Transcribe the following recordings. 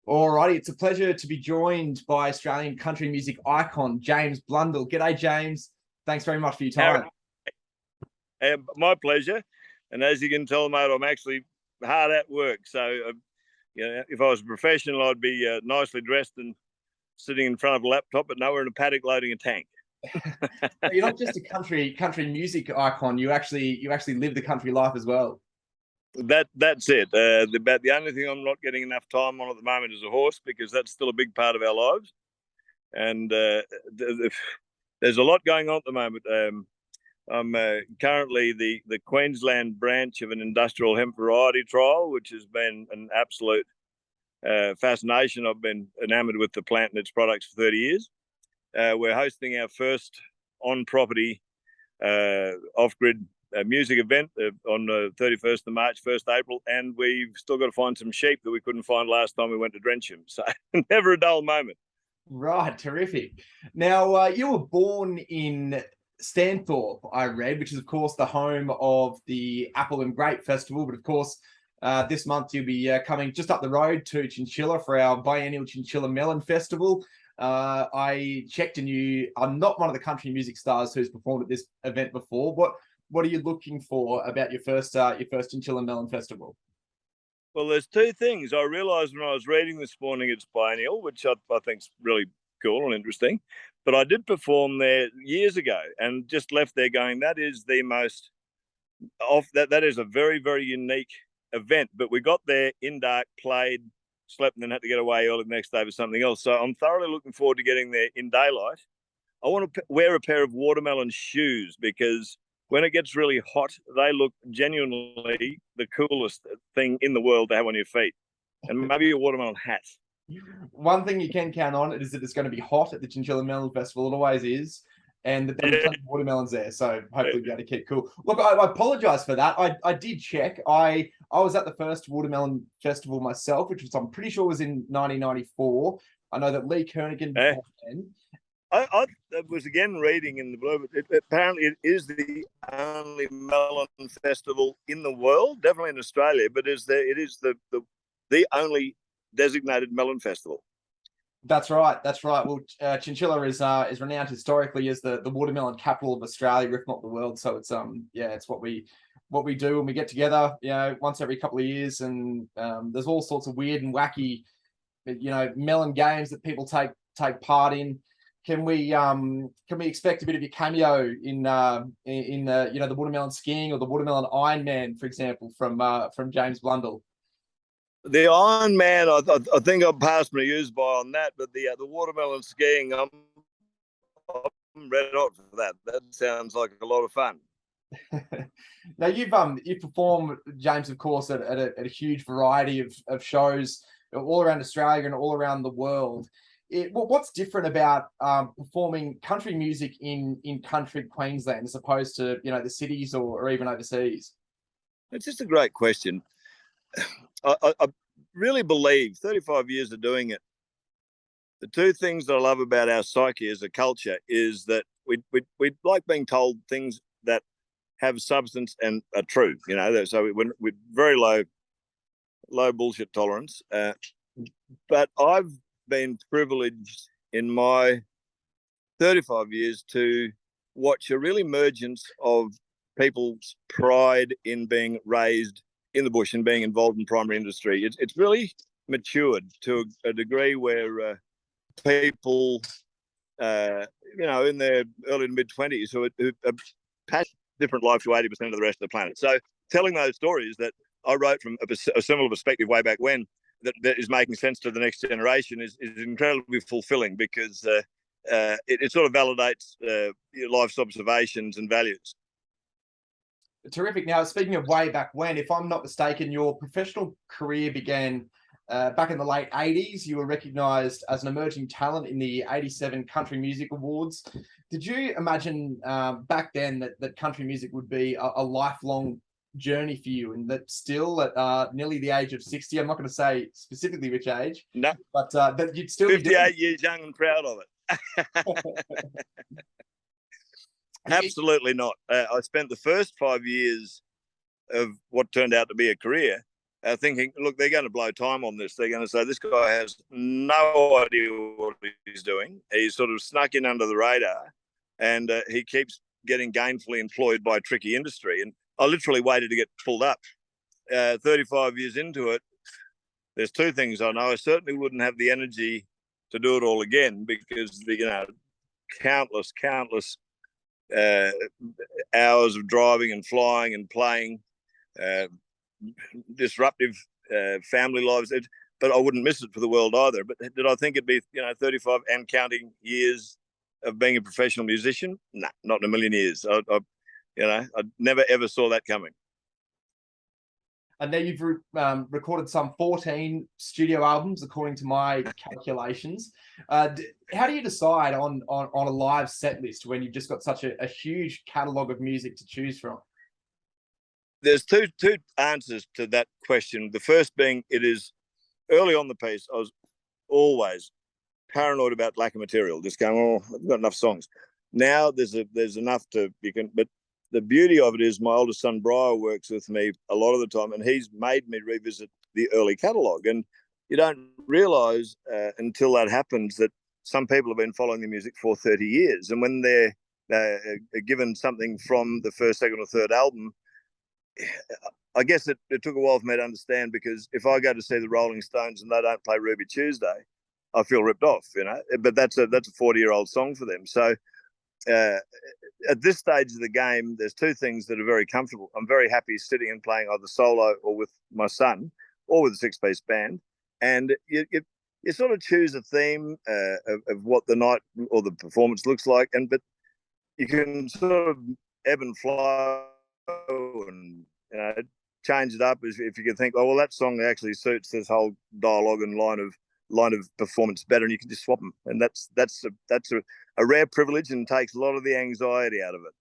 Alrighty, it's a pleasure to be joined by Australian country music icon James Blundell. G'day, James. Thanks very much for your time. My pleasure. And as you can tell, mate, I'm actually hard at work. So, if I was a professional, I'd be nicely dressed and sitting in front of a laptop, but no, we're in a paddock loading a tank. You're not just a country music icon. You actually live the country life as well. That's it. About the only thing I'm not getting enough time on at the moment is a horse, because that's still a big part of our lives. And there's a lot going on at the moment. I'm currently the Queensland branch of an industrial hemp variety trial, which has been an absolute fascination. I've been enamoured with the plant and its products for 30 years. We're hosting our first on-property off-grid music event on the 31st of March, 1st April, and we've still got to find some sheep that we couldn't find last time we went to drench them. So never a dull moment. Right, terrific. Now, you were born in Stanthorpe, I read, which is, of course, the home of the Apple and Grape Festival. But, of course, this month you'll be coming just up the road to Chinchilla for our biennial Chinchilla Melon Festival. I checked, and you are not one of the country music stars who's performed at this event before. What are you looking for about your first Chinchilla Melon Festival? Well, there's two things. I realised when I was reading this morning it's biennial, which I think's really cool and interesting. But I did perform there years ago and just left there going, that is the most that is a very, very unique event. But we got there in dark, played, slept, and then had to get away early the next day for something else. So I'm thoroughly looking forward to getting there in daylight. I want to wear a pair of watermelon shoes, because when it gets really hot, they look genuinely the coolest thing in the world to have on your feet. And maybe a watermelon hat. One thing you can count on is that it's going to be hot at the Chinchilla Melon Festival. It always is. And that there'll be plenty of watermelons there. So hopefully be able to keep cool. Look, I apologize for that. I did check. I was at the first Watermelon Festival myself, which I'm pretty sure was in 1994. I know that Lee Kernaghan before then. I was again reading in the blue, but apparently it is the only melon festival in the world, definitely in Australia, but it is the only designated melon festival. That's right. Well, Chinchilla is renowned historically as the watermelon capital of Australia, if not the world. So it's it's what we do when we get together, once every couple of years, and there's all sorts of weird and wacky, melon games that people take part in. Can we expect a bit of your cameo in the watermelon skiing or the watermelon Ironman, for example, from James Blundell? The Iron Man, I think I've passed my use by on that, but the watermelon skiing, I'm red hot for that. That sounds like a lot of fun. Now you've performed, James, of course, at a huge variety of shows all around Australia and all around the world. What's different about performing country music in country Queensland as opposed to the cities or even overseas? It's just a great question. I really believe 35 years of doing it, the two things that I love about our psyche as a culture is that we like being told things that have substance and are true. So we're very low bullshit tolerance. But I've been privileged in my 35 years to watch a real emergence of people's pride in being raised in the bush and being involved in primary industry. It's really matured to a degree where people, in their early to mid-20s who are passionate different life to 80% of the rest of the planet. So telling those stories that I wrote from a similar perspective way back when, that is making sense to the next generation is incredibly fulfilling, because it sort of validates your life's observations and values. Terrific. Now, speaking of way back when, if I'm not mistaken, your professional career began back in the late 80s. You were recognised as an emerging talent in the 87 Country Music Awards. Did you imagine back then that country music would be a lifelong journey for you, and that still at nearly the age of 60, I'm not going to say specifically which age, no, but that you'd still 58 years young and proud of it? Absolutely not. I spent the first 5 years of what turned out to be a career thinking, look, they're going to blow time on this. They're going to say this guy has no idea what he's doing. He's sort of snuck in under the radar, and he keeps getting gainfully employed by a tricky industry. And I literally waited to get pulled up. 35 years into it, there's two things I know. I certainly wouldn't have the energy to do it all again, because countless hours of driving and flying and playing, disruptive family lives. But I wouldn't miss it for the world either. But did I think it'd be 35 and counting years of being a professional musician? No, not in a million years. I never ever saw that coming. And now you've recorded some 14 studio albums, according to my calculations. How do you decide on a live set list when you've just got such a huge catalogue of music to choose from? There's two answers to that question. The first being, it is early on the piece, I was always paranoid about lack of material, just going, oh, I've got enough songs. Now there's enough but the beauty of it is my oldest son, Briar, works with me a lot of the time, and he's made me revisit the early catalogue. And you don't realise until that happens that some people have been following the music for 30 years. And when they're given something from the first, second or third album, I guess it took a while for me to understand, because if I go to see the Rolling Stones and they don't play Ruby Tuesday, I feel ripped off, But that's a 40-year-old song for them. So at this stage of the game, there's two things that are very comfortable. I'm very happy sitting and playing either solo or with my son or with a six-piece band. And you sort of choose a theme of what the night or the performance looks like, but you can sort of ebb and flow and change it up if you can think, oh well, that song actually suits this whole dialogue and line of performance better, and you can just swap them. And that's a rare privilege and takes a lot of the anxiety out of it.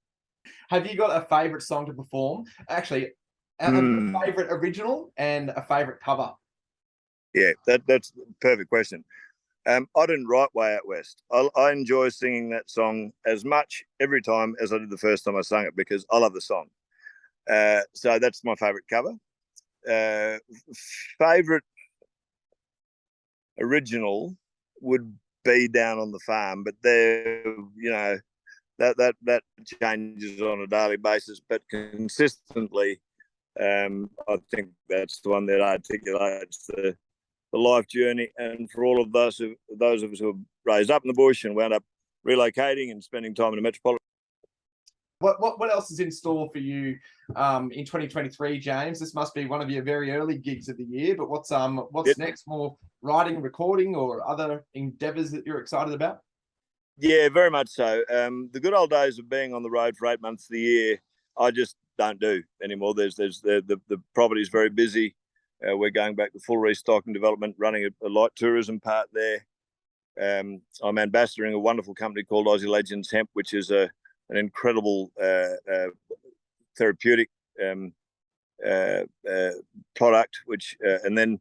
Have you got a favourite song to perform? Actually, a favourite original and a favourite cover? Yeah, that's a perfect question. I didn't write Way Out West. I enjoy singing that song as much every time as I did the first time I sang it, because I love the song. So that's my favourite cover. Favourite original would be Down on the Farm, but that changes on a daily basis. But consistently, I think that's the one that articulates the life journey. And for all of those of us who were raised up in the bush and wound up relocating and spending time in a metropolitan. What else is in store for you in 2023, James? This must be one of your very early gigs of the year, but what's next? More writing, recording, or other endeavours that you're excited about? Yeah, very much so. The good old days of being on the road for 8 months of the year, I just don't do anymore. The property's very busy. We're going back to full restock and development, running a light tourism part there. I'm ambassadoring a wonderful company called Aussie Legends Hemp, which is an incredible therapeutic product, which and then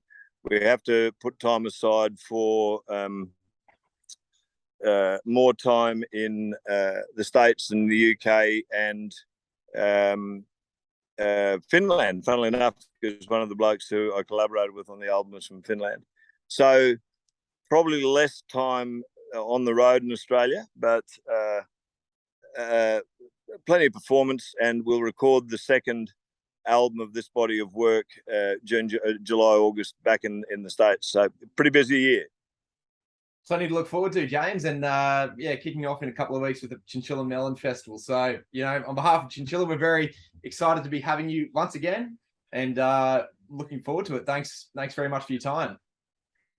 we have to put time aside for more time in the States and the UK and Finland, funnily enough, because one of the blokes who I collaborated with on the album is from Finland. So probably less time on the road in Australia, but plenty of performance, and we'll record the second album of this body of work June, July, August back in the States. So pretty busy year. Something to look forward to, James, and kicking off in a couple of weeks with the Chinchilla Melon Festival. So, on behalf of Chinchilla, we're very excited to be having you once again, and looking forward to it. Thanks very much for your time.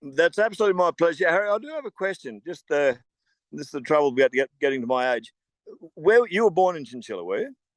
That's absolutely my pleasure, Harry. I do have a question. Just this is the trouble about getting to my age. Where you were born in Chinchilla, were you?